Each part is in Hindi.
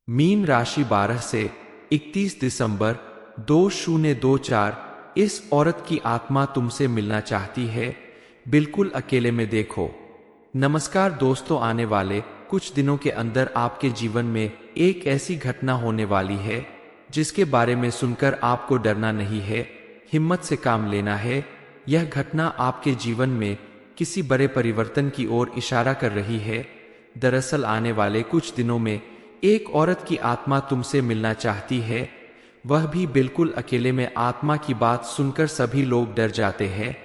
मीन राशि 12 से 31 दिसंबर 2024। इस औरत की आत्मा तुमसे मिलना चाहती है, बिल्कुल अकेले में देखो। नमस्कार दोस्तों, आने वाले कुछ दिनों के अंदर आपके जीवन में एक ऐसी घटना होने वाली है जिसके बारे में सुनकर आपको डरना नहीं है, हिम्मत से काम लेना है। यह घटना आपके जीवन में किसी बड़े परिवर्तन की ओर इशारा कर रही है। दरअसल आने वाले कुछ दिनों में एक औरत की आत्मा तुमसे मिलना चाहती है, वह भी बिल्कुल अकेले में। आत्मा की बात सुनकर सभी लोग डर जाते हैं,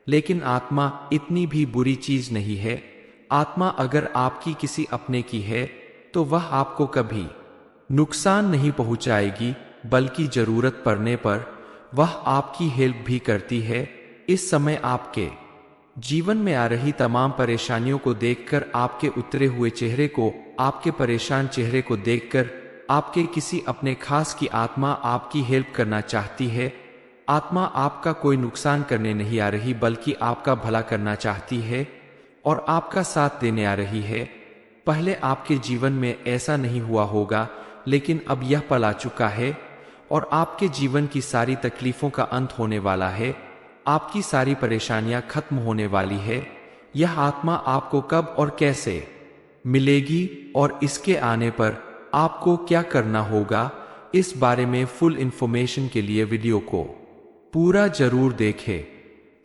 लेकिन आत्मा इतनी भी बुरी चीज नहीं है। आत्मा अगर आपकी किसी अपने की है तो वह आपको कभी नुकसान नहीं पहुंचाएगी, बल्कि जरूरत पड़ने पर वह आपकी हेल्प भी करती है। इस समय आपके जीवन में आ रही तमाम परेशानियों को देखकर, आपके उतरे हुए चेहरे को, आपके परेशान चेहरे को देखकर आपके किसी अपने खास की आत्मा आपकी हेल्प करना चाहती है। आत्मा आपका कोई नुकसान करने नहीं आ रही, बल्कि आपका भला करना चाहती है और आपका साथ देने आ रही है। पहले आपके जीवन में ऐसा नहीं हुआ होगा, लेकिन अब यह पल आ चुका है और आपके जीवन की सारी तकलीफों का अंत होने वाला है। आपकी सारी परेशानियां खत्म होने वाली है। यह आत्मा आपको कब और कैसे मिलेगी और इसके आने पर आपको क्या करना होगा, इस बारे में फुल इंफॉर्मेशन के लिए वीडियो को पूरा जरूर देखें।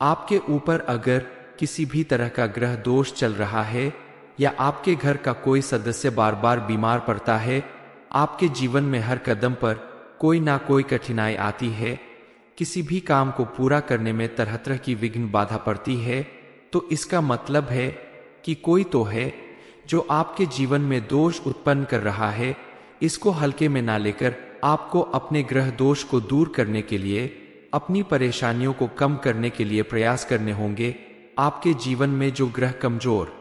आपके ऊपर अगर किसी भी तरह का ग्रह दोष चल रहा है या आपके घर का कोई सदस्य बार बार बीमार पड़ता है, आपके जीवन में हर कदम पर कोई ना कोई कठिनाई आती है, किसी भी काम को पूरा करने में तरह तरह की विघ्न बाधा पड़ती है, तो इसका मतलब है कि कोई तो है जो आपके जीवन में दोष उत्पन्न कर रहा है। इसको हल्के में ना लेकर आपको अपने ग्रह दोष को दूर करने के लिए, अपनी परेशानियों को कम करने के लिए प्रयास करने होंगे। आपके जीवन में जो ग्रह कमजोर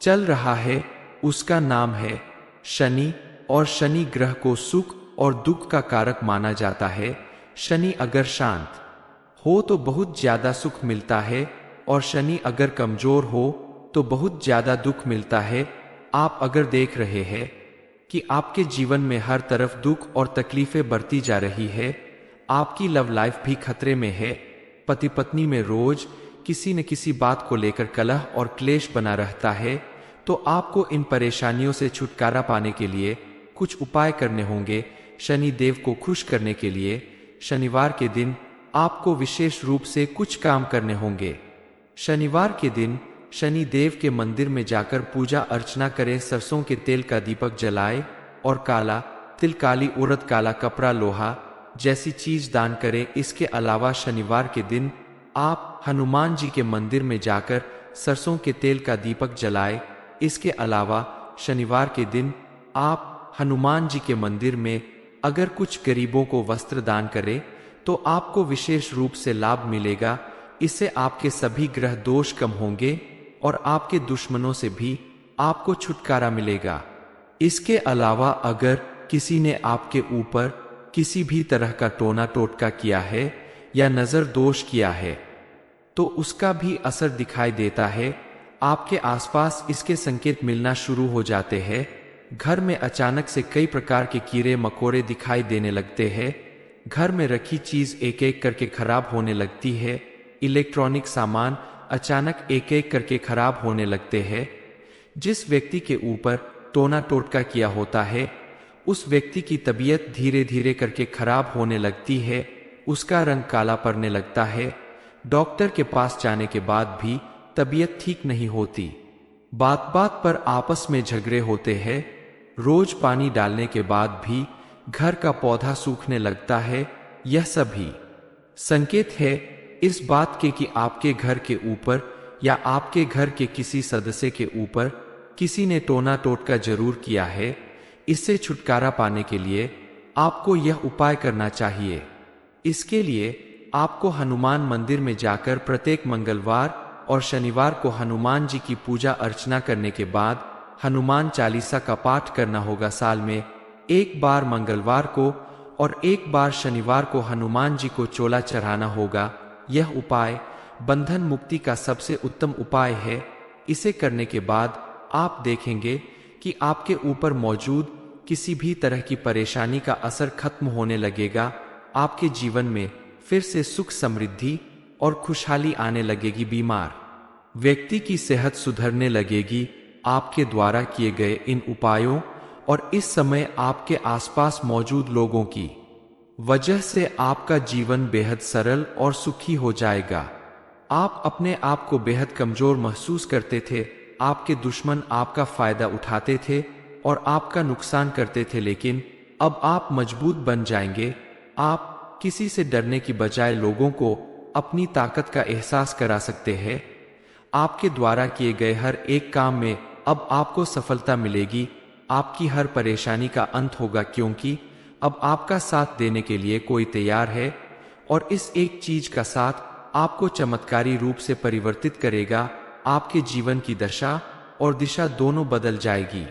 चल रहा है उसका नाम है शनि, और शनि ग्रह को सुख और दुख का कारक माना जाता है। शनि अगर शांत हो तो बहुत ज्यादा सुख मिलता है, और शनि अगर कमजोर हो तो बहुत ज्यादा दुख मिलता है। आप अगर देख रहे हैं कि आपके जीवन में हर तरफ दुख और तकलीफें बढ़ती जा रही है, आपकी लव लाइफ भी खतरे में है, पति पत्नी में रोज किसी न किसी बात को लेकर कलह और क्लेश बना रहता है, तो आपको इन परेशानियों से छुटकारा पाने के लिए कुछ उपाय करने होंगे। शनि देव को खुश करने के लिए शनिवार के दिन आपको विशेष रूप से कुछ काम करने होंगे। शनिवार के दिन शनि देव के मंदिर में जाकर पूजा अर्चना करें, सरसों के तेल का दीपक जलाएं और काला तिल, काली उड़द, काला कपड़ा, लोहा जैसी चीज दान करें। इसके अलावा शनिवार के दिन आप हनुमान जी के मंदिर में जाकर सरसों के तेल का दीपक जलाएं। इसके अलावा शनिवार के दिन आप हनुमान जी के मंदिर में अगर कुछ गरीबों को वस्त्र दान करें तो आपको विशेष रूप से लाभ मिलेगा। इससे आपके सभी ग्रह दोष कम होंगे और आपके दुश्मनों से भी आपको छुटकारा मिलेगा। इसके अलावा अगर किसी ने आपके ऊपर किसी भी तरह का टोना टोटका किया है या नजर दोष किया है तो उसका भी असर दिखाई देता है। आपके आसपास इसके संकेत मिलना शुरू हो जाते हैं। घर में अचानक से कई प्रकार के कीड़े मकोड़े दिखाई देने लगते हैं। घर में रखी चीज एक एक करके खराब होने लगती है। इलेक्ट्रॉनिक सामान अचानक एक एक करके खराब होने लगते हैं। जिस व्यक्ति के ऊपर टोना टोटका किया होता है उस व्यक्ति की तबीयत धीरे धीरे करके खराब होने लगती है, उसका रंग काला पड़ने लगता है। डॉक्टर के पास जाने के बाद भी तबीयत ठीक नहीं होती। बात बात पर आपस में झगड़े होते हैं। रोज पानी डालने के बाद भी घर का पौधा सूखने लगता है। यह सभी संकेत है इस बात के कि आपके घर के ऊपर या आपके घर के किसी सदस्य के ऊपर किसी ने टोना टोटका जरूर किया है। इससे छुटकारा पाने के लिए आपको यह उपाय करना चाहिए। इसके लिए आपको हनुमान मंदिर में जाकर प्रत्येक मंगलवार और शनिवार को हनुमान जी की पूजा अर्चना करने के बाद हनुमान चालीसा का पाठ करना होगा। साल में एक बार मंगलवार को और एक बार शनिवार को हनुमान जी को चोला चढ़ाना होगा। यह उपाय बंधन मुक्ति का सबसे उत्तम उपाय है। इसे करने के बाद आप देखेंगे कि आपके ऊपर मौजूद किसी भी तरह की परेशानी का असर खत्म होने लगेगा। आपके जीवन में फिर से सुख, समृद्धि और खुशहाली आने लगेगी। बीमार व्यक्ति की सेहत सुधरने लगेगी आपके द्वारा किए गए इन उपायों और इस समय आपके आसपास मौजूद लोगों की वजह से आपका जीवन बेहद सरल और सुखी हो जाएगा। आप अपने आप को बेहद कमजोर महसूस करते थे, आपके दुश्मन आपका फायदा उठाते थे और आपका नुकसान करते थे, लेकिन अब आप मजबूत बन जाएंगे। आप किसी से डरने की बजाय लोगों को अपनी ताकत का एहसास करा सकते हैं। आपके द्वारा किए गए हर एक काम में अब आपको सफलता मिलेगी। आपकी हर परेशानी का अंत होगा, क्योंकि अब आपका साथ देने के लिए कोई तैयार है और इस एक चीज का साथ आपको चमत्कारी रूप से परिवर्तित करेगा। आपके जीवन की दशा और दिशा दोनों बदल जाएगी।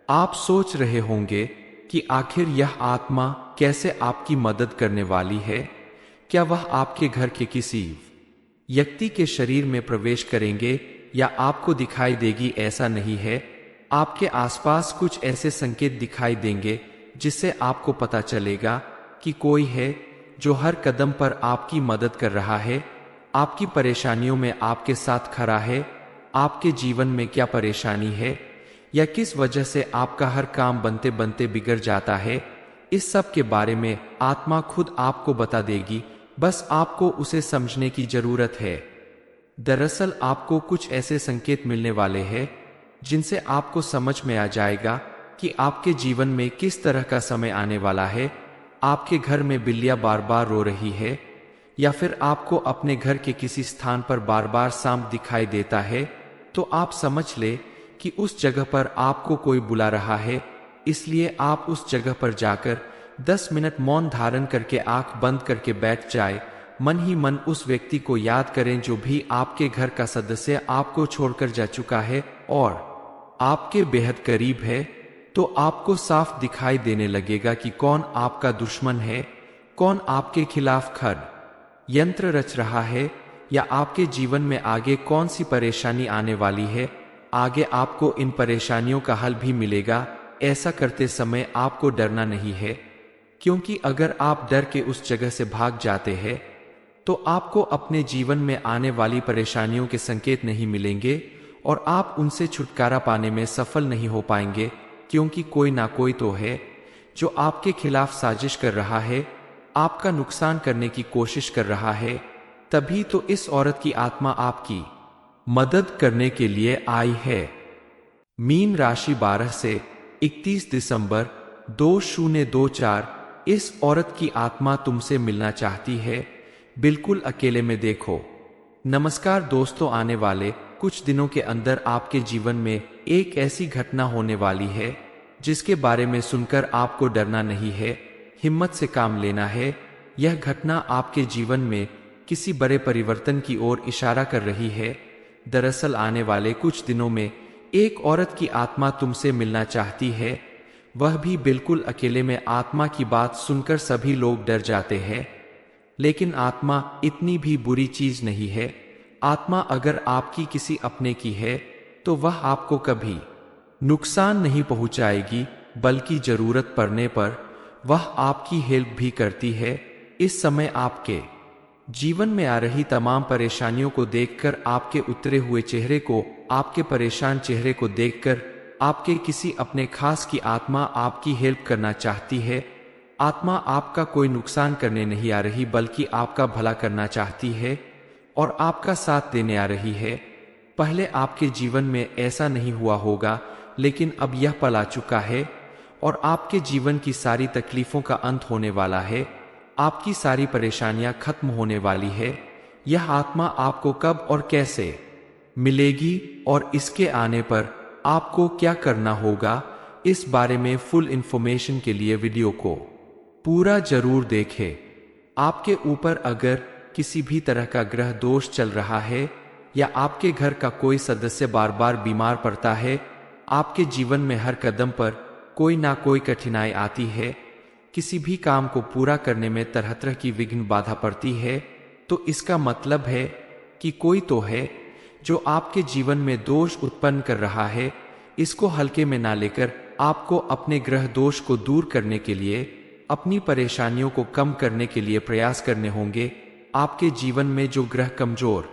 आप सोच रहे होंगे कि आखिर यह आत्मा कैसे आपकी मदद करने वाली है। क्या वह आपके घर के किसी व्यक्ति के शरीर में प्रवेश करेंगे या आपको दिखाई देगी? ऐसा नहीं है। आपके आसपास कुछ ऐसे संकेत दिखाई देंगे जिससे आपको पता चलेगा कि कोई है जो हर कदम पर आपकी मदद कर रहा है, आपकी परेशानियों में आपके साथ खड़ा है। आपके जीवन में क्या परेशानी है या किस वजह से आपका हर काम बनते बनते बिगड़ जाता है, इस सब के बारे में आत्मा खुद आपको बता देगी। बस आपको उसे समझने की जरूरत है। दरअसल आपको कुछ ऐसे संकेत मिलने वाले हैं जिनसे आपको समझ में आ जाएगा कि आपके जीवन में किस तरह का समय आने वाला है। आपके घर में बिल्लियां बार बार रो रही है या फिर आपको अपने घर के किसी स्थान पर बार बार सांप दिखाई देता है, तो आप समझ ले कि उस जगह पर आपको कोई बुला रहा है। इसलिए आप उस जगह पर जाकर 10 मिनट मौन धारण करके आंख बंद करके बैठ जाए। मन ही मन उस व्यक्ति को याद करें जो भी आपके घर का सदस्य आपको छोड़कर जा चुका है और आपके बेहद करीब है। तो आपको साफ दिखाई देने लगेगा कि कौन आपका दुश्मन है, कौन आपके खिलाफ खड़ यंत्र रच रहा है या आपके जीवन में आगे कौन सी परेशानी आने वाली है। आगे आपको इन परेशानियों का हल भी मिलेगा। ऐसा करते समय आपको डरना नहीं है, क्योंकि अगर आप डर के उस जगह से भाग जाते हैं तो आपको अपने जीवन में आने वाली परेशानियों के संकेत नहीं मिलेंगे और आप उनसे छुटकारा पाने में सफल नहीं हो पाएंगे, क्योंकि कोई ना कोई तो है जो आपके खिलाफ साजिश कर रहा है, आपका नुकसान करने की कोशिश कर रहा है। तभी तो इस औरत की आत्मा आपकी मदद करने के लिए आई है। मीन राशि 12 से 31 दिसंबर 2024। इस औरत की आत्मा तुमसे मिलना चाहती है, बिल्कुल अकेले में देखो। नमस्कार दोस्तों, आने वाले कुछ दिनों के अंदर आपके जीवन में एक ऐसी घटना होने वाली है जिसके बारे में सुनकर आपको डरना नहीं है, हिम्मत से काम लेना है। यह घटना आपके जीवन में किसी बड़े परिवर्तन की ओर इशारा कर रही है। दरअसल आने वाले कुछ दिनों में एक औरत की आत्मा तुमसे मिलना चाहती है, वह भी बिल्कुल अकेले में। आत्मा की बात सुनकर सभी लोग डर जाते हैं, लेकिन आत्मा इतनी भी बुरी चीज नहीं है। आत्मा अगर आपकी किसी अपने की है तो वह आपको कभी नुकसान नहीं पहुंचाएगी, बल्कि जरूरत पड़ने पर वह आपकी हेल्प भी करती है। इस समय आपके जीवन में आ रही तमाम परेशानियों को देखकर, आपके उतरे हुए चेहरे को, आपके परेशान चेहरे को देखकर आपके किसी अपने खास की आत्मा आपकी हेल्प करना चाहती है। आत्मा आपका कोई नुकसान करने नहीं आ रही, बल्कि आपका भला करना चाहती है और आपका साथ देने आ रही है। पहले आपके जीवन में ऐसा नहीं हुआ होगा, लेकिन अब यह पल आ चुका है और आपके जीवन की सारी तकलीफों का अंत होने वाला है। आपकी सारी परेशानियां खत्म होने वाली है। यह आत्मा आपको कब और कैसे मिलेगी और इसके आने पर आपको क्या करना होगा, इस बारे में फुल इंफॉर्मेशन के लिए वीडियो को पूरा जरूर देखें। आपके ऊपर अगर किसी भी तरह का ग्रह दोष चल रहा है या आपके घर का कोई सदस्य बार बार बीमार पड़ता है, आपके जीवन में हर कदम पर कोई ना कोई कठिनाई आती है, किसी भी काम को पूरा करने में तरह तरह की विघ्न बाधा पड़ती है, तो इसका मतलब है कि कोई तो है जो आपके जीवन में दोष उत्पन्न कर रहा है। इसको हल्के में ना लेकर आपको अपने ग्रह दोष को दूर करने के लिए, अपनी परेशानियों को कम करने के लिए प्रयास करने होंगे। आपके जीवन में जो ग्रह कमजोर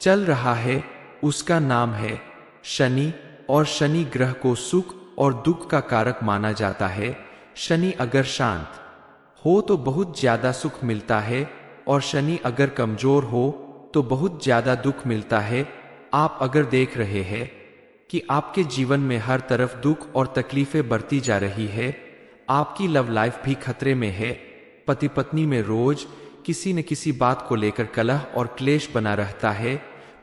चल रहा है उसका नाम है शनि, और शनि ग्रह को सुख और दुख का कारक माना जाता है। शनि अगर शांत हो तो बहुत ज्यादा सुख मिलता है, और शनि अगर कमजोर हो तो बहुत ज्यादा दुख मिलता है। आप अगर देख रहे हैं कि आपके जीवन में हर तरफ दुख और तकलीफें बढ़ती जा रही है, आपकी लव लाइफ भी खतरे में है, पति पत्नी में रोज किसी न किसी बात को लेकर कलह और क्लेश बना रहता है,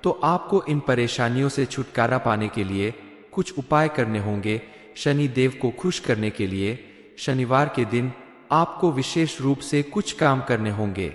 तो आपको इन परेशानियों से छुटकारा पाने के लिए कुछ उपाय करने होंगे। शनि देव को खुश करने के लिए शनिवार के दिन आपको विशेष रूप से कुछ काम करने होंगे।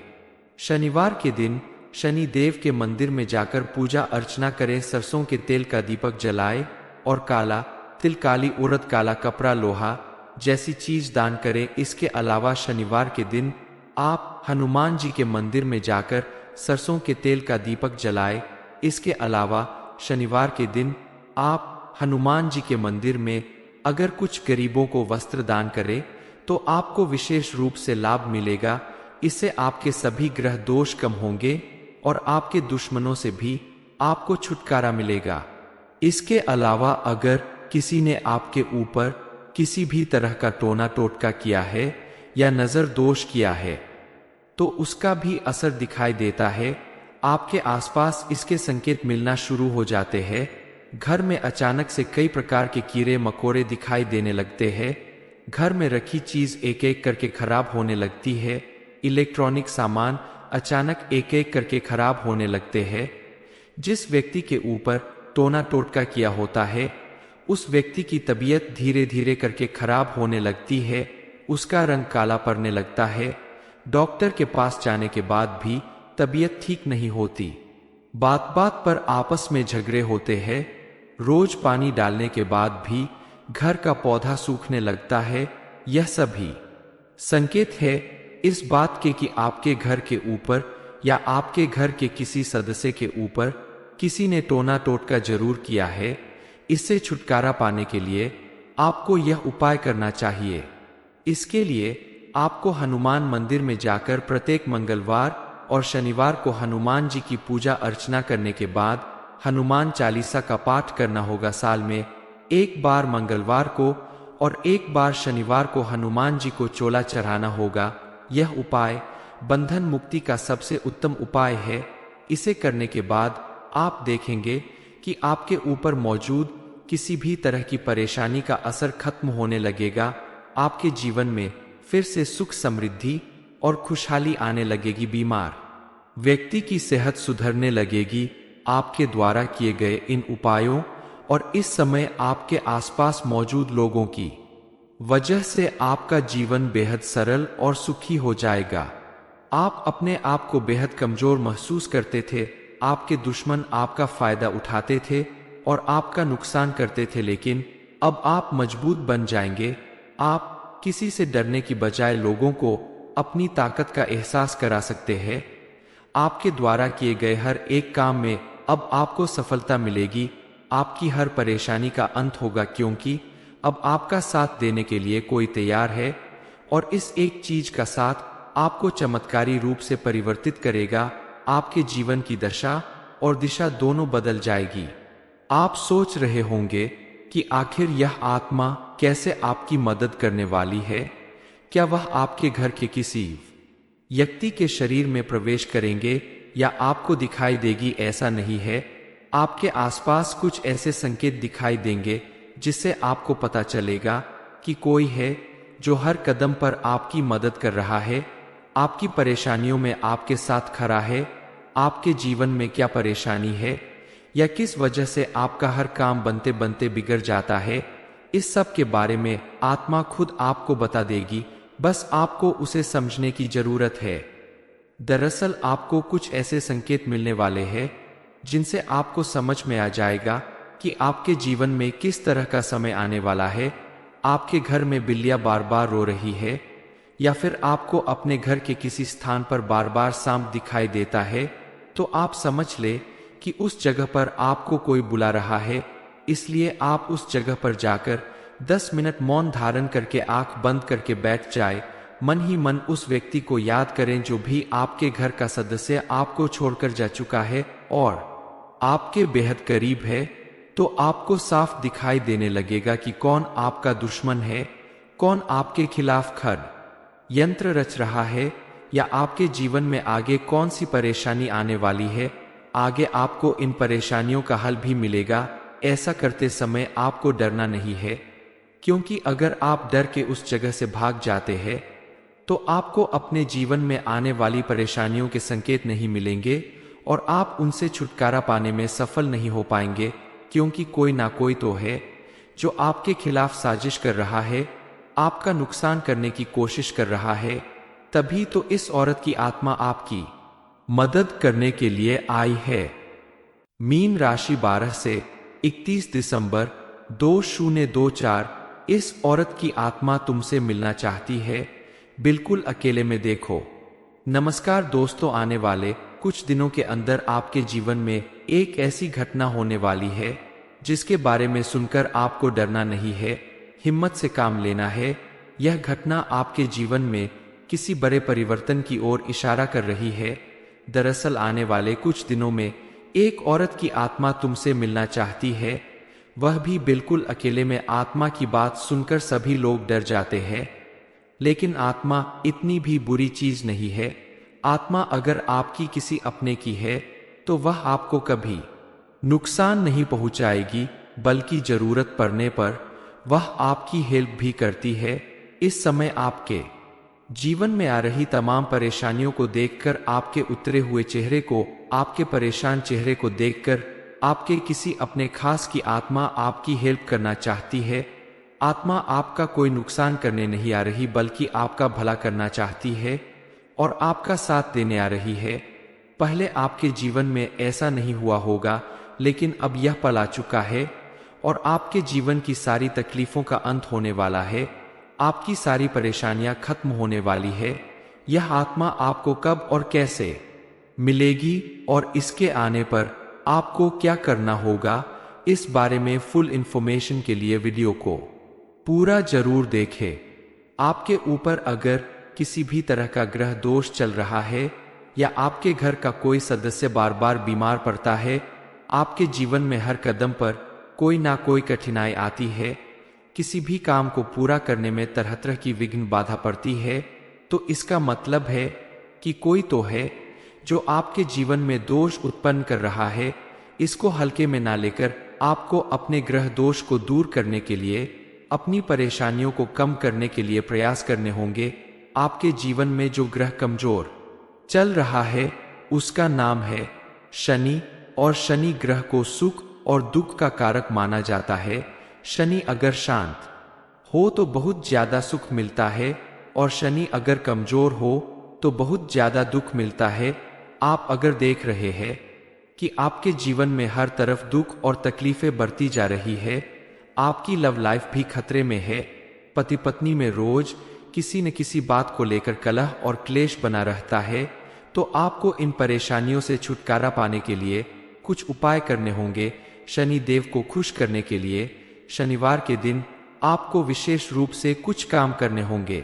शनिवार के दिन शनि देव के मंदिर में जाकर पूजा अर्चना करें, सरसों के तेल का दीपक जलाएं और काला तिल, काली उड़द, काला कपड़ा, लोहा जैसी चीज दान करें। इसके अलावा शनिवार के दिन आप हनुमान जी के मंदिर में जाकर सरसों के तेल का दीपक जलाएं। इसके अलावा शनिवार के दिन आप हनुमान जी के मंदिर में अगर कुछ गरीबों को वस्त्र दान करें तो आपको विशेष रूप से लाभ मिलेगा। इससे आपके सभी ग्रह दोष कम होंगे और आपके दुश्मनों से भी आपको छुटकारा मिलेगा। इसके अलावा अगर किसी ने आपके ऊपर किसी भी तरह का टोना टोटका किया है या नजर दोष किया है तो उसका भी असर दिखाई देता है। आपके आसपास इसके संकेत मिलना शुरू हो जाते हैं। घर में अचानक से कई प्रकार के कीड़े मकोड़े दिखाई देने लगते हैं। घर में रखी चीज एक एक करके खराब होने लगती है। इलेक्ट्रॉनिक सामान अचानक एक एक करके खराब होने लगते हैं। जिस व्यक्ति के ऊपर टोना टोटका किया होता है उस व्यक्ति की तबीयत धीरे धीरे करके खराब होने लगती है, उसका रंग काला पड़ने लगता है। डॉक्टर के पास जाने के बाद भी तबीयत ठीक नहीं होती। बात बात पर आपस में झगड़े होते हैं। रोज पानी डालने के बाद भी घर का पौधा सूखने लगता है। यह सभी संकेत है इस बात के कि आपके घर के ऊपर या आपके घर के किसी सदस्य के ऊपर किसी ने टोना टोटका जरूर किया है। इससे छुटकारा पाने के लिए आपको यह उपाय करना चाहिए। इसके लिए आपको हनुमान मंदिर में जाकर प्रत्येक मंगलवार और शनिवार को हनुमान जी की पूजा अर्चना करने के बाद हनुमान चालीसा का पाठ करना होगा। साल में एक बार मंगलवार को और एक बार शनिवार को हनुमान जी को चोला चढ़ाना होगा। यह उपाय बंधन मुक्ति का सबसे उत्तम उपाय है। इसे करने के बाद आप देखेंगे कि आपके ऊपर मौजूद किसी भी तरह की परेशानी का असर खत्म होने लगेगा। आपके जीवन में फिर से सुख, समृद्धि और खुशहाली आने लगेगी। बीमार व्यक्ति की सेहत सुधरने लगेगी आपके द्वारा किए गए इन उपायों और इस समय आपके आसपास मौजूद लोगों की वजह से आपका जीवन बेहद सरल और सुखी हो जाएगा। आप अपने आप को बेहद कमजोर महसूस करते थे। आपके दुश्मन आपका फायदा उठाते थे और आपका नुकसान करते थे, लेकिन अब आप मजबूत बन जाएंगे। आप किसी से डरने की बजाय लोगों को अपनी ताकत का एहसास करा सकते हैं। आपके द्वारा किए गए हर एक काम में अब आपको सफलता मिलेगी। आपकी हर परेशानी का अंत होगा, क्योंकि अब आपका साथ देने के लिए कोई तैयार है और इस एक चीज का साथ आपको चमत्कारी रूप से परिवर्तित करेगा। आपके जीवन की दशा और दिशा दोनों बदल जाएगी। आप सोच रहे होंगे कि आखिर यह आत्मा कैसे आपकी मदद करने वाली है। क्या वह आपके घर के किसी व्यक्ति के शरीर में प्रवेश करेंगे या आपको दिखाई देगी? ऐसा नहीं है। आपके आसपास कुछ ऐसे संकेत दिखाई देंगे जिससे आपको पता चलेगा कि कोई है जो हर कदम पर आपकी मदद कर रहा है, आपकी परेशानियों में आपके साथ खड़ा है। आपके जीवन में क्या परेशानी है या किस वजह से आपका हर काम बनते बनते बिगड़ जाता है, इस सब के बारे में आत्मा खुद आपको बता देगी। बस आपको उसे समझने की जरूरत है। दरअसल आपको कुछ ऐसे संकेत मिलने वाले हैं जिनसे आपको समझ में आ जाएगा कि आपके जीवन में किस तरह का समय आने वाला है। आपके घर में बिल्लियां बार बार रो रही है या फिर आपको अपने घर के किसी स्थान पर बार बार सांप दिखाई देता है, तो आप समझ ले कि उस जगह पर आपको कोई बुला रहा है। इसलिए आप उस जगह पर जाकर 10 मिनट मौन धारण करके आंख बंद करके बैठ जाए। मन ही मन उस व्यक्ति को याद करें जो भी आपके घर का सदस्य आपको छोड़कर जा चुका है और आपके बेहद करीब है। तो आपको साफ दिखाई देने लगेगा कि कौन आपका दुश्मन है, कौन आपके खिलाफ यंत्र रच रहा है, या आपके जीवन में आगे कौन सी परेशानी आने वाली है। आगे आपको इन परेशानियों का हल भी मिलेगा। ऐसा करते समय आपको डरना नहीं है, क्योंकि अगर आप डर के उस जगह से भाग जाते हैं तो आपको अपने जीवन में आने वाली परेशानियों के संकेत नहीं मिलेंगे और आप उनसे छुटकारा पाने में सफल नहीं हो पाएंगे, क्योंकि कोई ना कोई तो है जो आपके खिलाफ साजिश कर रहा है, आपका नुकसान करने की कोशिश कर रहा है। तभी तो इस औरत की आत्मा आपकी मदद करने के लिए आई है। मीन राशि 12 से 31 दिसंबर 2024। इस औरत की आत्मा तुमसे मिलना चाहती है, बिल्कुल अकेले में देखो। नमस्कार दोस्तों, आने वाले कुछ दिनों के अंदर आपके जीवन में एक ऐसी घटना होने वाली है जिसके बारे में सुनकर आपको डरना नहीं है, हिम्मत से काम लेना है। यह घटना आपके जीवन में किसी बड़े परिवर्तन की ओर इशारा कर रही है। दरअसल आने वाले कुछ दिनों में एक औरत की आत्मा तुमसे मिलना चाहती है, वह भी बिल्कुल अकेले में। आत्मा की बात सुनकर सभी लोग डर जाते हैं, लेकिन आत्मा इतनी भी बुरी चीज नहीं है। आत्मा अगर आपकी किसी अपने की है तो वह आपको कभी नुकसान नहीं पहुंचाएगी, बल्कि जरूरत पड़ने पर वह आपकी हेल्प भी करती है। इस समय आपके जीवन में आ रही तमाम परेशानियों को देखकर, आपके उतरे हुए चेहरे को, आपके परेशान चेहरे को देखकर आपके किसी अपने खास की आत्मा आपकी हेल्प करना चाहती है। आत्मा आपका कोई नुकसान करने नहीं आ रही, बल्कि आपका भला करना चाहती है और आपका साथ देने आ रही है। पहले आपके जीवन में ऐसा नहीं हुआ होगा, लेकिन अब यह पल आ चुका है और आपके जीवन की सारी तकलीफों का अंत होने वाला है। आपकी सारी परेशानियां खत्म होने वाली है। यह आत्मा आपको कब और कैसे मिलेगी और इसके आने पर आपको क्या करना होगा, इस बारे में फुल इंफॉर्मेशन के लिए वीडियो को पूरा जरूर देखें। आपके ऊपर अगर किसी भी तरह का ग्रह दोष चल रहा है या आपके घर का कोई सदस्य बार बार बीमार पड़ता है, आपके जीवन में हर कदम पर कोई ना कोई कठिनाई आती है, किसी भी काम को पूरा करने में तरह तरह की विघ्न बाधा पड़ती है, तो इसका मतलब है कि कोई तो है जो आपके जीवन में दोष उत्पन्न कर रहा है। इसको हल्के में ना लेकर आपको अपने ग्रह दोष को दूर करने के लिए, अपनी परेशानियों को कम करने के लिए प्रयास करने होंगे। आपके जीवन में जो ग्रह कमजोर चल रहा है उसका नाम है शनि, और शनि ग्रह को सुख और दुख का कारक माना जाता है। शनि अगर शांत हो तो बहुत ज्यादा सुख मिलता है, और शनि अगर कमजोर हो तो बहुत ज्यादा दुख मिलता है। आप अगर देख रहे हैं कि आपके जीवन में हर तरफ दुख और तकलीफें बढ़ती जा रही है, आपकी लव लाइफ भी खतरे में है, पति पत्नी में रोज किसी न किसी बात को लेकर कलह और क्लेश बना रहता है, तो आपको इन परेशानियों से छुटकारा पाने के लिए कुछ उपाय करने होंगे। शनि देव को खुश करने के लिए शनिवार के दिन आपको विशेष रूप से कुछ काम करने होंगे।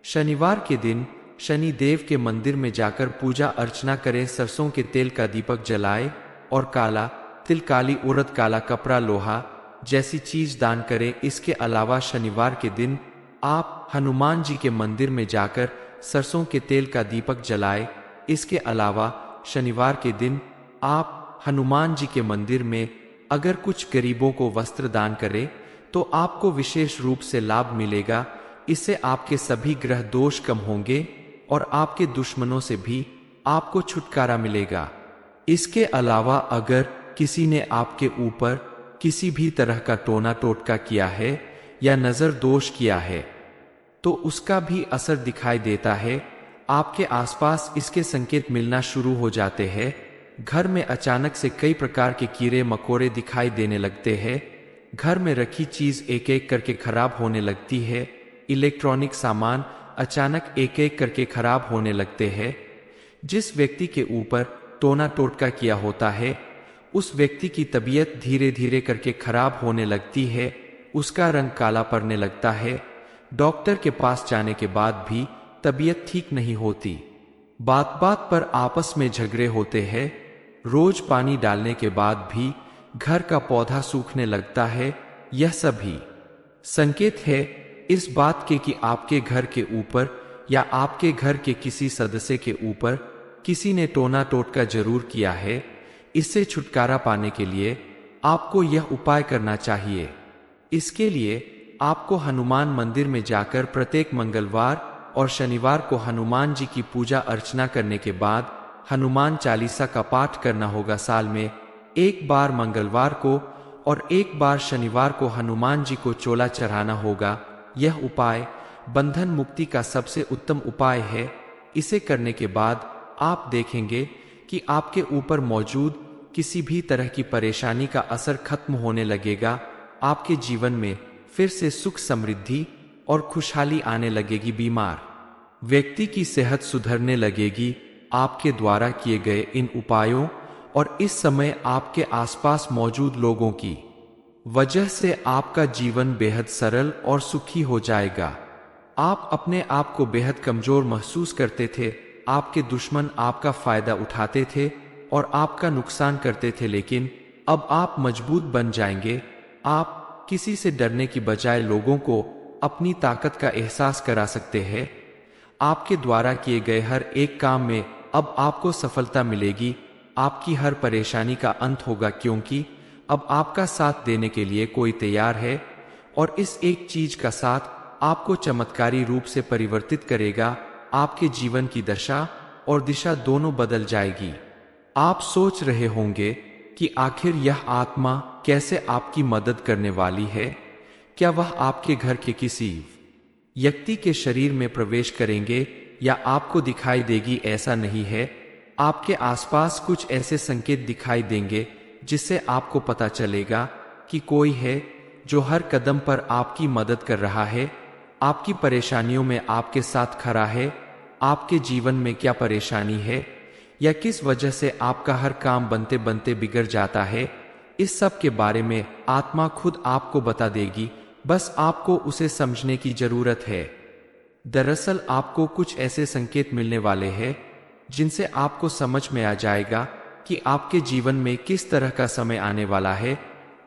शनिवार के दिन शनि देव के मंदिर में जाकर पूजा अर्चना करें, सरसों के तेल का दीपक जलाएं और काला तिल, काली उड़द, काला कपड़ा, लोहा जैसी चीज दान करें। इसके अलावा शनिवार के दिन आप हनुमान जी के मंदिर में जाकर सरसों के तेल का दीपक जलाएं। इसके अलावा शनिवार के दिन आप हनुमान जी के मंदिर में अगर कुछ गरीबों को वस्त्र दान करें तो आपको विशेष रूप से लाभ मिलेगा। इससे आपके सभी ग्रह दोष कम होंगे और आपके दुश्मनों से भी आपको छुटकारा मिलेगा। इसके अलावा अगर किसी ने आपके ऊपर किसी भी तरह का टोना टोटका किया है या नजर दोष किया है तो उसका भी असर दिखाई देता है। आपके आसपास इसके संकेत मिलना शुरू हो जाते हैं। घर में अचानक से कई प्रकार के कीड़े मकोड़े दिखाई देने लगते हैं। घर में रखी चीज एक एक करके खराब होने लगती है। इलेक्ट्रॉनिक सामान अचानक एक एक करके खराब होने लगते हैं। जिस व्यक्ति के ऊपर टोना टोटका किया होता है उस व्यक्ति की तबीयत धीरे धीरे करके खराब होने लगती है। उसका रंग काला पड़ने लगता है। डॉक्टर के पास जाने के बाद भी तबीयत ठीक नहीं होती। बात बात पर आपस में झगड़े होते हैं। रोज पानी डालने के बाद भी घर का पौधा सूखने लगता है। यह सभी संकेत है इस बात के कि आपके घर के ऊपर या आपके घर के किसी सदस्य के ऊपर किसी ने टोना टोटका जरूर किया है। इससे छुटकारा पाने के लिए आपको यह उपाय करना चाहिए। इसके लिए आपको हनुमान मंदिर में जाकर प्रत्येक मंगलवार और शनिवार को हनुमान जी की पूजा अर्चना करने के बाद हनुमान चालीसा का पाठ करना होगा। साल में एक बार मंगलवार को और एक बार शनिवार को हनुमान जी को चोला चढ़ाना होगा। यह उपाय बंधन मुक्ति का सबसे उत्तम उपाय है। इसे करने के बाद आप देखेंगे कि आपके ऊपर मौजूद किसी भी तरह की परेशानी का असर खत्म होने लगेगा। आपके जीवन में फिर से सुख समृद्धि और खुशहाली आने लगेगी। बीमार व्यक्ति की सेहत सुधरने लगेगी आपके द्वारा किए गए इन उपायों और इस समय आपके आसपास मौजूद लोगों की वजह से आपका जीवन बेहद सरल और सुखी हो जाएगा। आप अपने आप को बेहद कमजोर महसूस करते थे। आपके दुश्मन आपका फायदा उठाते थे और आपका नुकसान करते थे, लेकिन अब आप मजबूत बन जाएंगे। आप किसी से डरने की बजाय लोगों को अपनी ताकत का एहसास करा सकते हैं। आपके द्वारा किए गए हर एक काम में अब आपको सफलता मिलेगी। आपकी हर परेशानी का अंत होगा, क्योंकि अब आपका साथ देने के लिए कोई तैयार है और इस एक चीज का साथ आपको चमत्कारी रूप से परिवर्तित करेगा। आपके जीवन की दशा और दिशा दोनों बदल जाएगी। आप सोच रहे होंगे कि आखिर यह आत्मा कैसे आपकी मदद करने वाली है। क्या वह आपके घर के किसी व्यक्ति के शरीर में प्रवेश करेंगे या आपको दिखाई देगी? ऐसा नहीं है। आपके आसपास कुछ ऐसे संकेत दिखाई देंगे जिससे आपको पता चलेगा कि कोई है जो हर कदम पर आपकी मदद कर रहा है, आपकी परेशानियों में आपके साथ खड़ा है। आपके जीवन में क्या परेशानी है या किस वजह से आपका हर काम बनते बनते बिगड़ जाता है, इस सब के बारे में आत्मा खुद आपको बता देगी। बस आपको उसे समझने की जरूरत है। दरअसल आपको कुछ ऐसे संकेत मिलने वाले हैं जिनसे आपको समझ में आ जाएगा कि आपके जीवन में किस तरह का समय आने वाला है।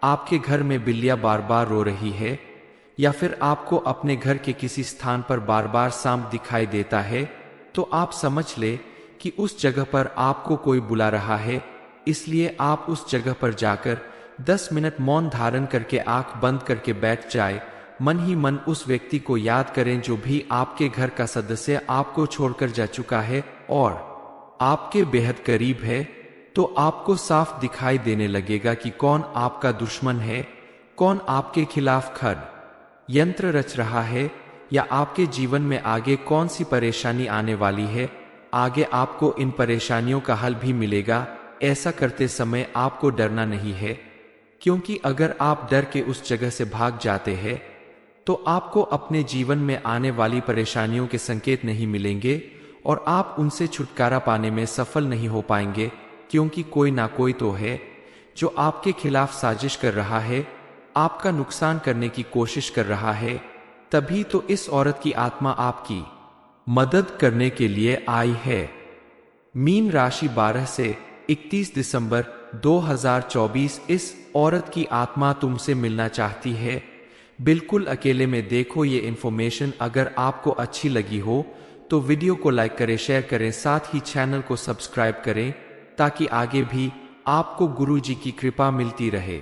आपके घर में बिल्लियां बार बार रो रही है या फिर आपको अपने घर के किसी स्थान पर बार बार सांप दिखाई देता है, तो आप समझ ले कि उस जगह पर आपको कोई बुला रहा है। इसलिए आप उस जगह पर जाकर 10 मिनट मौन धारण करके आंख बंद करके बैठ जाए। मन ही मन उस व्यक्ति को याद करें जो भी आपके घर का सदस्य आपको छोड़कर जा चुका है और आपके बेहद करीब है। तो आपको साफ दिखाई देने लगेगा कि कौन आपका दुश्मन है, कौन आपके खिलाफ यंत्र रच रहा है या आपके जीवन में आगे कौन सी परेशानी आने वाली है। आगे आपको इन परेशानियों का हल भी मिलेगा। ऐसा करते समय आपको डरना नहीं है, क्योंकि अगर आप डर के उस जगह से भाग जाते हैं तो आपको अपने जीवन में आने वाली परेशानियों के संकेत नहीं मिलेंगे और आप उनसे छुटकारा पाने में सफल नहीं हो पाएंगे, क्योंकि कोई ना कोई तो है जो आपके खिलाफ साजिश कर रहा है, आपका नुकसान करने की कोशिश कर रहा है। तभी तो इस औरत की आत्मा आपकी मदद करने के लिए आई है। मीन राशि 12 से 31 दिसंबर 2024। इस औरत की आत्मा तुमसे मिलना चाहती है। बिल्कुल अकेले में। देखो ये इन्फॉर्मेशन अगर आपको अच्छी लगी हो तो वीडियो को लाइक करें, शेयर करें, साथ ही चैनल को सब्सक्राइब करें ताकि आगे भी आपको गुरु जी की कृपा मिलती रहे।